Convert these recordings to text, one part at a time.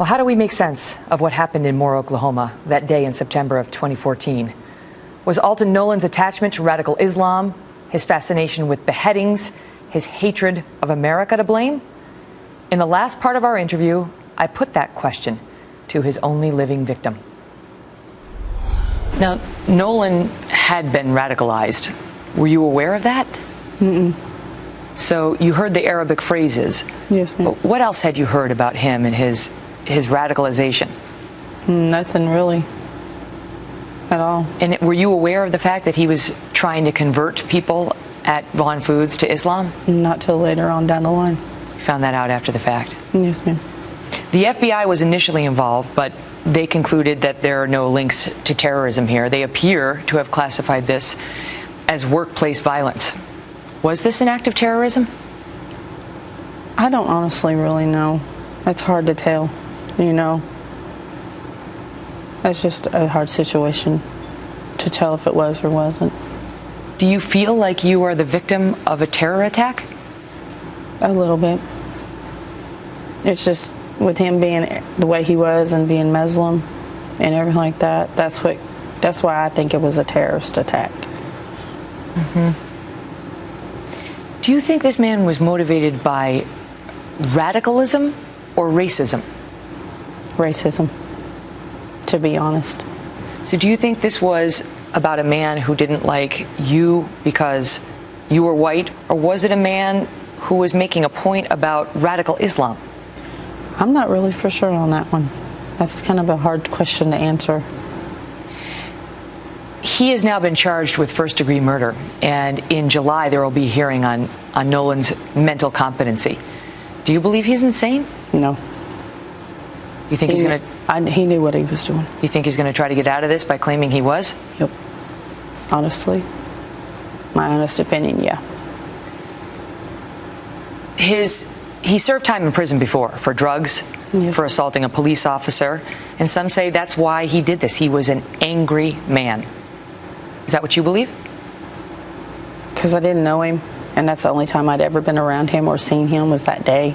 Well, how do we make sense of what happened in Moore, Oklahoma that day in September of 2014? Was Alton Nolan's attachment to radical Islam, his fascination with beheadings, his hatred of America to blame? In the last part of our interview, I put that question to his only living victim. Now, Nolan had been radicalized. Were you aware of that? Mm-mm. So you heard the Arabic phrases. Yes, ma'am. What else had you heard about him and his radicalization? Nothing really at all. And were you aware of the fact that he was trying to convert people at Vaughn Foods to Islam? Not till later on down the line. You found that out after the fact? Yes, ma'am. The FBI was initially involved, but they concluded that there are no links to terrorism here. They appear to have classified this as workplace violence. Was this an act of terrorism? I don't honestly really know. It's hard to tell, you know. It's just a hard situation to tell if it was or wasn't. Do you feel like you are the victim of a terror attack? A little bit. It's just with him being the way he was and being Muslim and everything like that, that's why I think it was a terrorist attack. Mm-hmm. Do you think this man was motivated by radicalism or racism? Racism, to be honest. So do you think this was about a man who didn't like you because you were white, or was it a man who was making a point about radical Islam? I'm not really for sure on that one. That's kind of a hard question to answer. He has now been charged with first-degree murder, and in July there will be a hearing on Nolan's mental competency. Do you believe he's insane? No. You think he's going to... He knew what he was doing. You think he's going to try to get out of this by claiming he was? Yep. Honestly, my honest opinion, yeah. He served time in prison before for drugs, yes, for assaulting a police officer, and some say that's why he did this. He was an angry man. Is that what you believe? Because I didn't know him, and that's the only time I'd ever been around him or seen him was that day.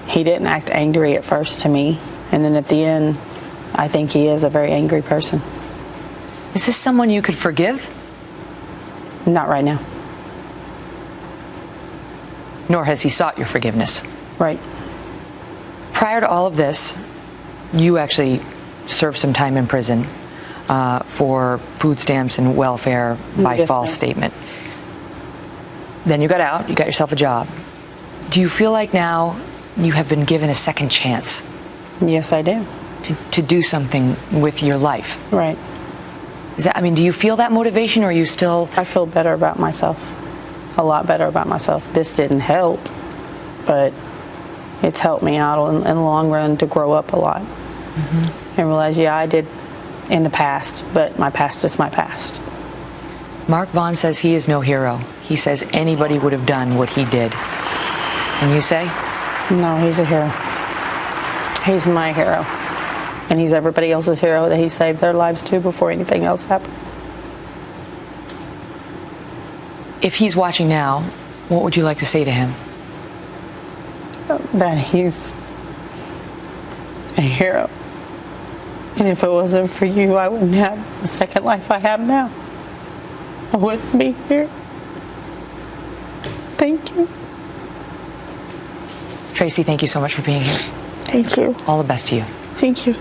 He didn't act angry at first to me, and then at the end, I think he is a very angry person. Is this someone you could forgive? Not right now. Nor has he sought your forgiveness. Right. Prior to all of this, you actually served some time in prison for food stamps and welfare by yes, false ma'am. statement. Then you got out, you got yourself a job. Do you feel like now you have been given a second chance? Yes, I do. To do something with your life? Right. Do you feel that motivation, or are you still... I feel better about myself. A lot better about myself. This didn't help, but it's helped me out in the long run to grow up a lot. Mm-hmm. And realize, yeah, I did in the past, but my past is my past. Mark Vaughn says he is no hero. He says anybody would have done what he did. And you say? No, he's a hero. He's my hero. And he's everybody else's hero that he saved their lives too before anything else happened. If he's watching now, what would you like to say to him? That he's a hero. And if it wasn't for you, I wouldn't have the second life I have now. I wouldn't be here. Thank you. Traci, thank you so much for being here. Thank you. All the best to you. Thank you.